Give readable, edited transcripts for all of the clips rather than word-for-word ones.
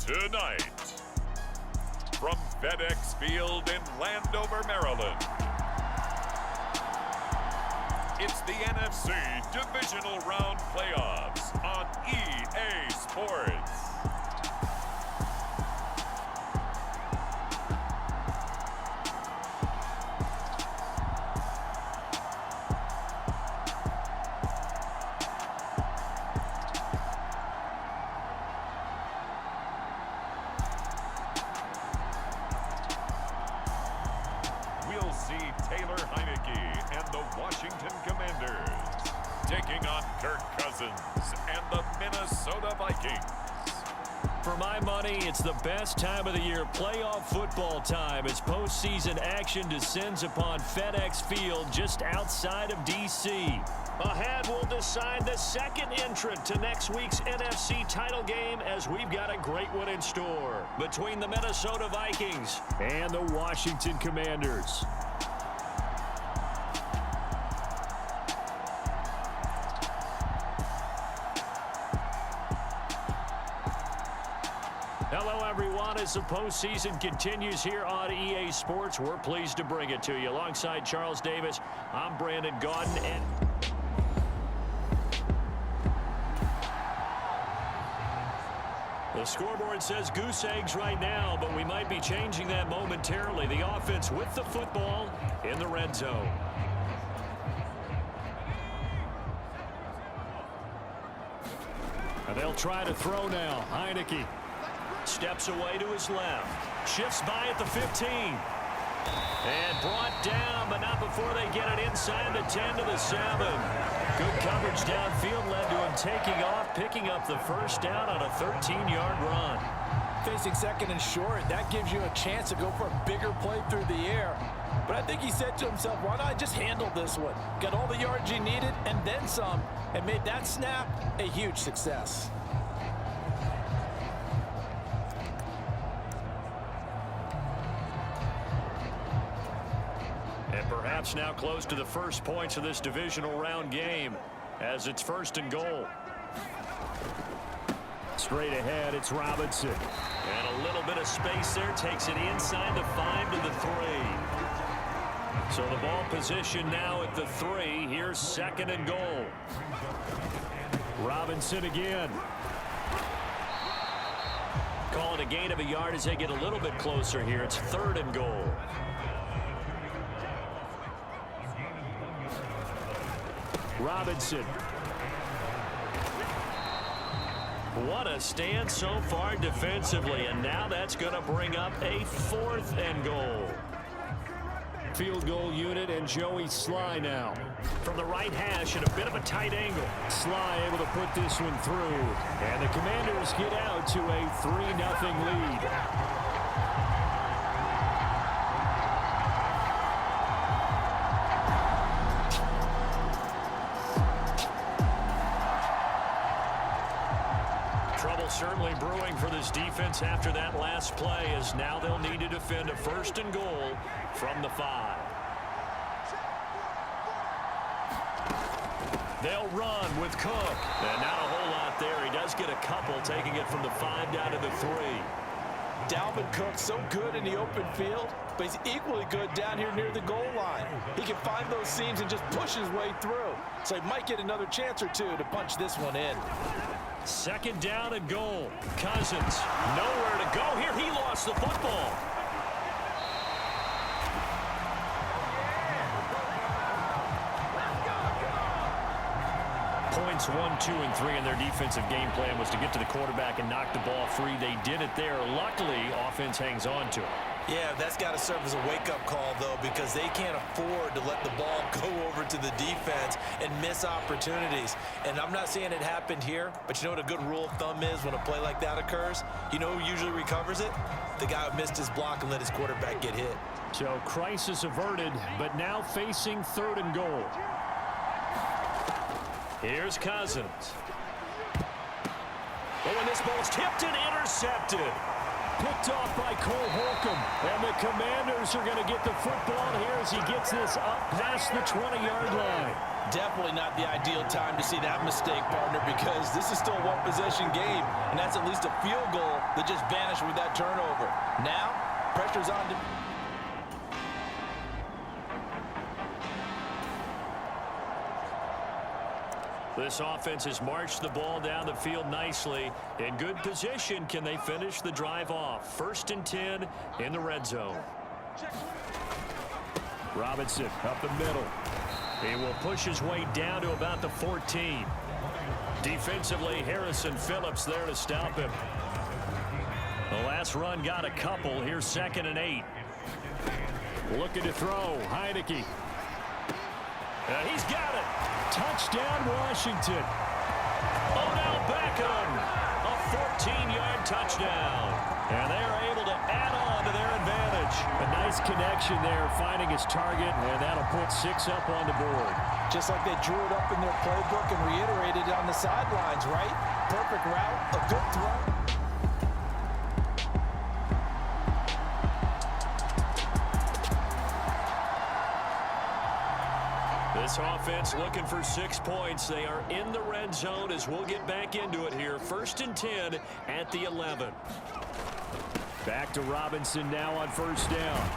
Tonight, from FedEx Field in Landover, Maryland, it's the NFC Divisional Round Playoffs on EA Sports. We'll see Taylor Heineke and the Washington Commanders taking on Kirk Cousins and the Minnesota Vikings. For my money, it's the best time of the year, playoff football time, as postseason action descends upon FedEx Field just outside of D.C. Ahead, we'll decide the second entrant to next week's NFC title game, as we've got a great one in store between the Minnesota Vikings and the Washington Commanders. Hello, everyone. As the postseason continues here on EA Sports, we're pleased to bring it to you. Alongside Charles Davis, I'm Brandon Gaudin. And the scoreboard says goose eggs right now, but we might be changing that momentarily. The offense with the football in the red zone. And they'll try to throw now. Heineke steps away to his left. Shifts by at the 15. And brought down, but not before they get it inside the 10 to the 7. Good coverage downfield led to him taking off, picking up the first down on a 13-yard run. Facing second and short, that gives you a chance to go for a bigger play through the air. But I think he said to himself, why not just handle this one? Got all the yards you needed and then some, and made that snap a huge success. And perhaps now close to the first points of this divisional round game, as it's 1st and goal. Straight ahead, it's Robinson. And a little bit of space there, takes it inside the 5 to the 3. So the ball position now at the 3. Here's 2nd and goal. Robinson again. Call it a gain of a yard as they get a little bit closer here. It's 3rd and goal. Robinson. What a stand so far defensively, and now that's going to bring up a 4th and goal. Field goal unit and Joey Sly now. From the right hash at a bit of a tight angle. Sly able to put this one through, and the Commanders get out to a 3-0 lead. Trouble certainly brewing for this defense after that last play, as now they'll need to defend a 1st and goal from the 5. They'll run with Cook. And not a whole lot there. He does get a couple, taking it from the 5 down to the 3. Dalvin Cook so good in the open field, but he's equally good down here near the goal line. He can find those seams and just push his way through. So he might get another chance or two to punch this one in. 2nd down and goal. Cousins, nowhere to go here. He lost the football. Points 1, 2, and 3 in their defensive game plan was to get to the quarterback and knock the ball free. They did it there. Luckily, offense hangs on to it. Yeah, that's got to serve as a wake-up call, though, because they can't afford to let the ball go over to the defense and miss opportunities. And I'm not saying it happened here, but you know what a good rule of thumb is when a play like that occurs? You know who usually recovers it? The guy who missed his block and let his quarterback get hit. So crisis averted, but now facing 3rd and goal. Here's Cousins. Oh, and this ball's tipped and intercepted. Picked off by Cole Holcomb. And the Commanders are going to get the football here as he gets this up past the 20-yard line. Definitely not the ideal time to see that mistake, partner, because this is still a one-possession game, and that's at least a field goal that just vanished with that turnover. Now, pressure's on to... This offense has marched the ball down the field nicely. In good position, can they finish the drive off? 1st and 10 in the red zone. Robinson up the middle. He will push his way down to about the 14. Defensively, Harrison Phillips there to stop him. The last run got a couple. Here's 2nd and 8. Looking to throw. Heineke. He's got it. Touchdown, Washington. Odell Beckham. A 14-yard touchdown. And they are able to add on to their advantage. A nice connection there, finding his target, and that'll put 6 up on the board. Just like they drew it up in their playbook and reiterated it on the sidelines, right? Perfect route, a good throw. This offense looking for 6 points. They are in the red zone as we'll get back into it here. 1st and 10 at the 11. Back to Robinson now on 1st down.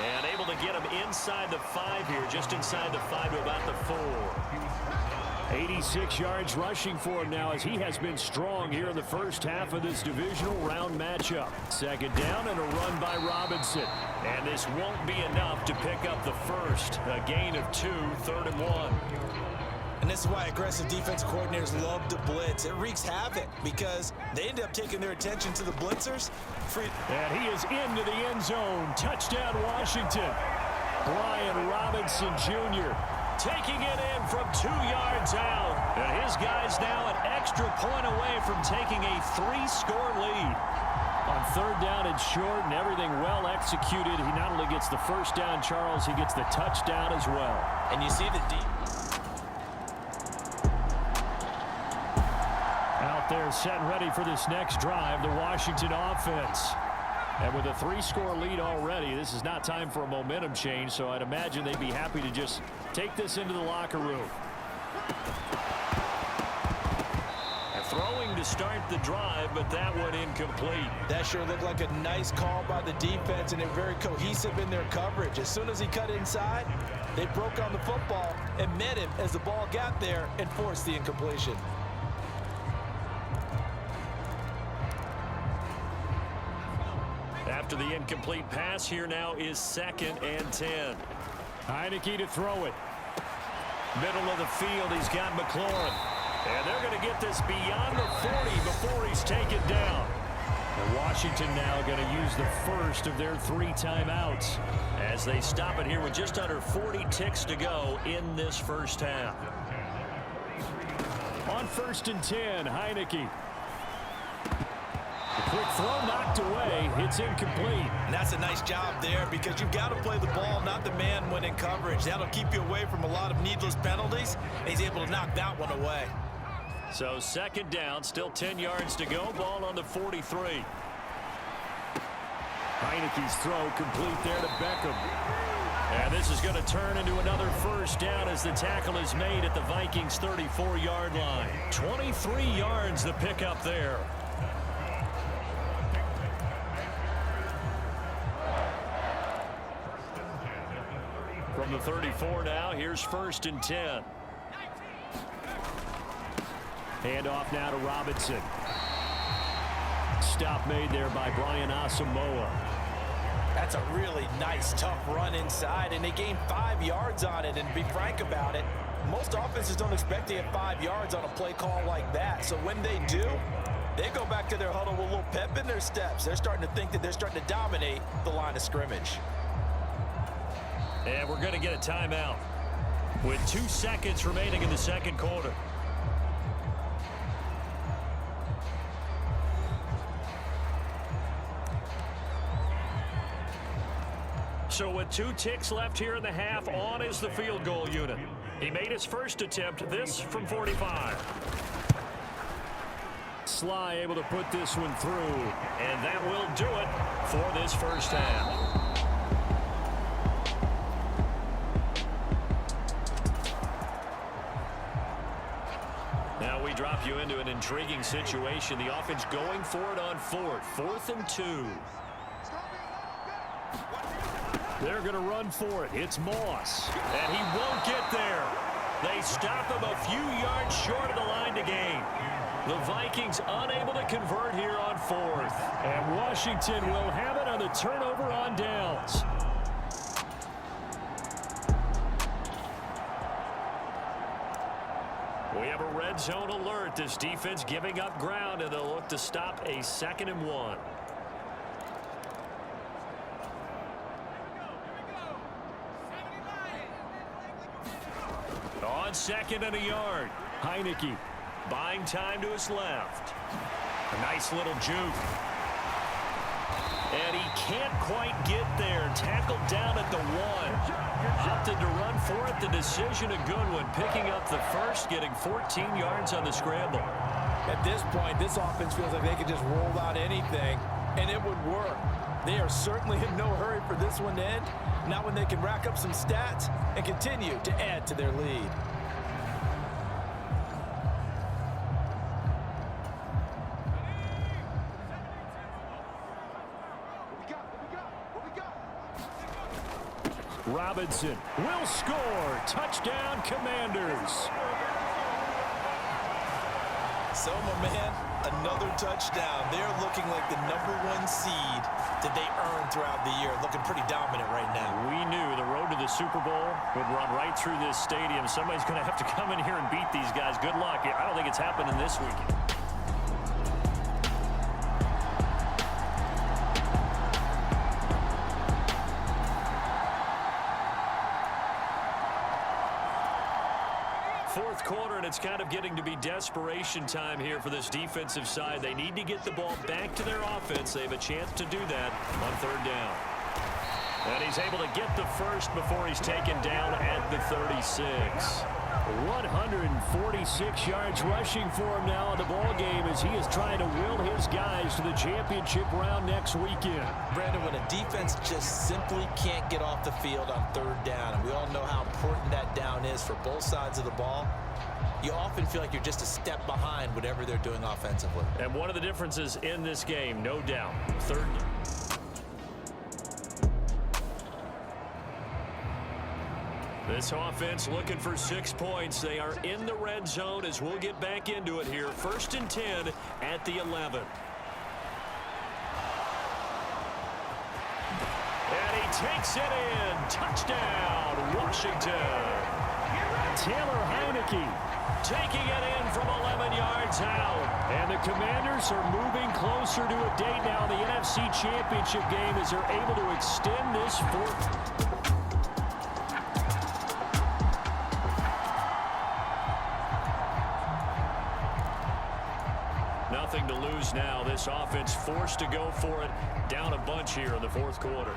And able to get him inside the 5 here, just inside the 5 to about the 4. 86 yards rushing for him now as he has been strong here in the first half of this divisional round matchup. 2nd down and a run by Robinson. And this won't be enough to pick up the first. A gain of 2, 3rd and 1. And this is why aggressive defense coordinators love to blitz. It wreaks havoc because they end up taking their attention to the blitzers. And he is into the end zone. Touchdown, Washington. Brian Robinson Jr. taking it in from 2 yards out. And his guy's now an extra point away from taking a 3-score lead. On 3rd down and short and everything well executed, he not only gets the 1st down, Charles, he gets the touchdown as well. And you see the deep. Out there set and ready for this next drive, the Washington offense. And with a 3-score lead already, this is not time for a momentum change, so I'd imagine they'd be happy to just take this into the locker room. And throwing to start the drive, but that one incomplete. That sure looked like a nice call by the defense, and they're very cohesive in their coverage. As soon as he cut inside, they broke on the football and met him as the ball got there and forced the incompletion. After the incomplete pass, here now is 2nd and 10. Heineke to throw it. Middle of the field, he's got McLaurin. And they're going to get this beyond the 40 before he's taken down. And Washington now going to use the first of their 3 timeouts as they stop it here with just under 40 ticks to go in this first half. On 1st and 10, Heineke. The quick throw knocked away. It's incomplete. And that's a nice job there because you've got to play the ball, not the man when in coverage. That'll keep you away from a lot of needless penalties. And he's able to knock that one away. So 2nd down, still 10 yards to go. Ball on the 43. Heineke's throw complete there to Beckham. And this is going to turn into another 1st down as the tackle is made at the Vikings' 34-yard line. 23 yards the pickup there. From the 34 now, here's 1st and 10. Handoff now to Robinson. Stop made there by Brian Asamoah. That's a really nice, tough run inside, and they gained 5 yards on it. And to be frank about it, most offenses don't expect to get 5 yards on a play call like that. So when they do, they go back to their huddle with a little pep in their steps. They're starting to think that they're starting to dominate the line of scrimmage. And we're going to get a timeout with 2 seconds remaining in the 2nd quarter. So with 2 ticks left here in the half, on is the field goal unit. He made his first attempt, this from 45. Sly able to put this one through. And that will do it for this first half. Now we drop you into an intriguing situation. The offense going for it on fourth and 2. They're going to run for it. It's Moss. And he won't get there. They stop him a few yards short of the line to gain. The Vikings unable to convert here on 4th. And Washington will have it on the turnover on downs. We have a red zone alert. This defense giving up ground, and they'll look to stop a 2nd and 1. On 2nd and a yard. Heineke buying time to his left. A nice little juke. And he can't quite get there. Tackled down at the 1. Opted to run for it. The decision a good one. Picking up the first, getting 14 yards on the scramble. At this point, this offense feels like they could just roll out anything, and it would work. They are certainly in no hurry for this one to end. Not when they can rack up some stats and continue to add to their lead. Robinson will score. Touchdown, Commanders. So, my man, another touchdown. They're looking like the #1 seed that they earned throughout the year. Looking pretty dominant right now. We knew the road to the Super Bowl would run right through this stadium. Somebody's going to have to come in here and beat these guys. Good luck. I don't think it's happening this weekend. Fourth quarter, and it's kind of getting to be desperation time here for this defensive side. They need to get the ball back to their offense. They have a chance to do that on 3rd down. And he's able to get the first before he's taken down at the 36. 146 yards rushing for him now in the ball game as he is trying to will his guys to the championship round next weekend. Brandon, when a defense just simply can't get off the field on 3rd down, and we all know how important that down is for both sides of the ball, you often feel like you're just a step behind whatever they're doing offensively. And one of the differences in this game, no doubt, 3rd. This offense looking for 6 points. They are in the red zone as we'll get back into it here. 1st and 10 at the 11. And he takes it in. Touchdown, Washington. Taylor Heineke taking it in from 11 yards out. And the Commanders are moving closer to a date now in the NFC Championship game as they're able to extend this fourth. Nothing to lose now. This offense forced to go for it. Down a bunch here in the 4th quarter.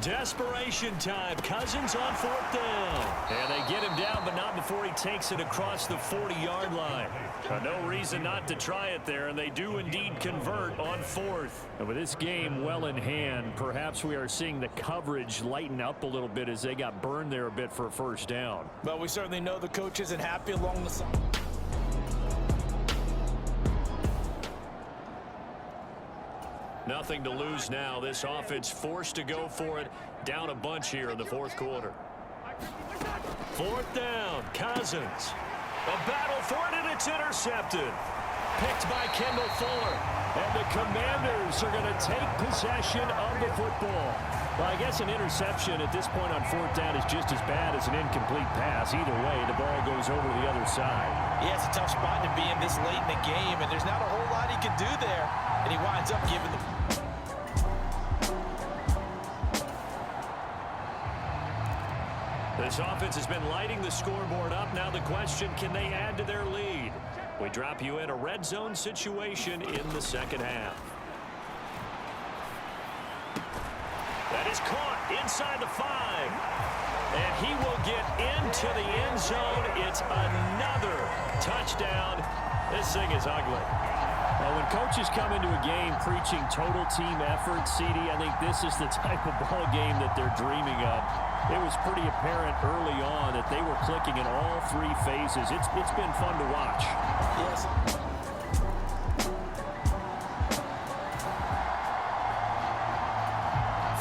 Desperation time. Cousins on 4th down. And they get him down, but not before he takes it across the 40-yard line. No reason not to try it there, and they do indeed convert on 4th. And with this game well in hand, perhaps we are seeing the coverage lighten up a little bit as they got burned there a bit for a 1st down. But we certainly know the coach isn't happy along the side. Nothing to lose now. This offense forced to go for it. Down a bunch here in the 4th quarter. 4th down. Cousins. A battle for it, and it's intercepted. Picked by Kendall Fuller. And the Commanders are going to take possession of the football. Well, I guess an interception at this point on 4th down is just as bad as an incomplete pass. Either way, the ball goes over to the other side. Yeah, it's a tough spot to be in this late in the game, and there's not a whole lot he can do there. And he winds up giving the... This offense has been lighting the scoreboard up. Now the question, can they add to their lead? We drop you in a red zone situation in the 2nd half. That is caught inside the 5. And he will get into the end zone. It's another touchdown. This thing is ugly. Well, when coaches come into a game preaching total team effort, CD, I think this is the type of ball game that they're dreaming of. It was pretty apparent early on that they were clicking in all three phases. It's been fun to watch. Yes.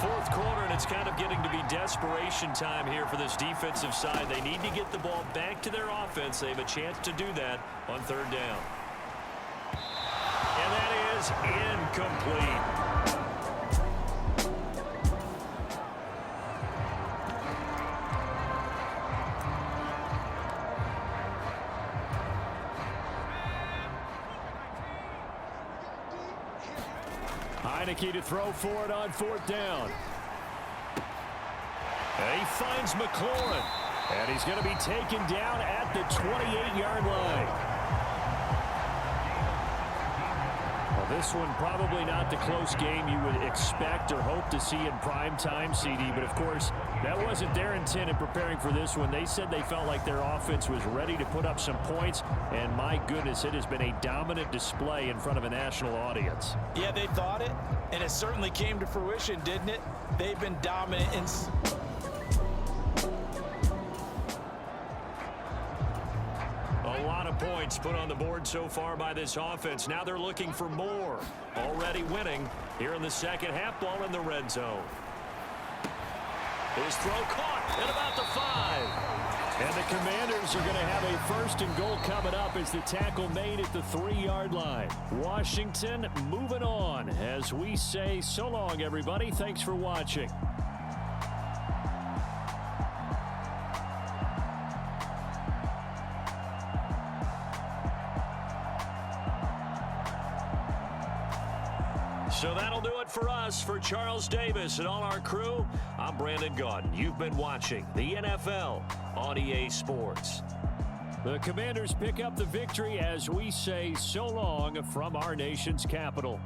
Fourth quarter, and it's kind of getting to be desperation time here for this defensive side. They need to get the ball back to their offense. They have a chance to do that on third down. And that is incomplete. Heineke to throw for it on fourth down. And he finds McLaurin. And he's going to be taken down at the 28-yard line. This one probably not the close game you would expect or hope to see in prime time, CD. But, of course, that wasn't their intent in preparing for this one. They said they felt like their offense was ready to put up some points. And, my goodness, it has been a dominant display in front of a national audience. Yeah, they thought it, and it certainly came to fruition, didn't it? They've been dominant in... A lot of points put on the board so far by this offense. Now they're looking for more. Already winning here in the second half. Ball in the red zone. His throw caught at about the 5. And the Commanders are going to have a first and goal coming up as the tackle made at the 3-yard line. Washington moving on as we say so long, everybody. Thanks for watching. So that'll do it for us. For Charles Davis and all our crew, I'm Brandon Gaudin. You've been watching the NFL on EA Sports. The Commanders pick up the victory as we say so long from our nation's capital.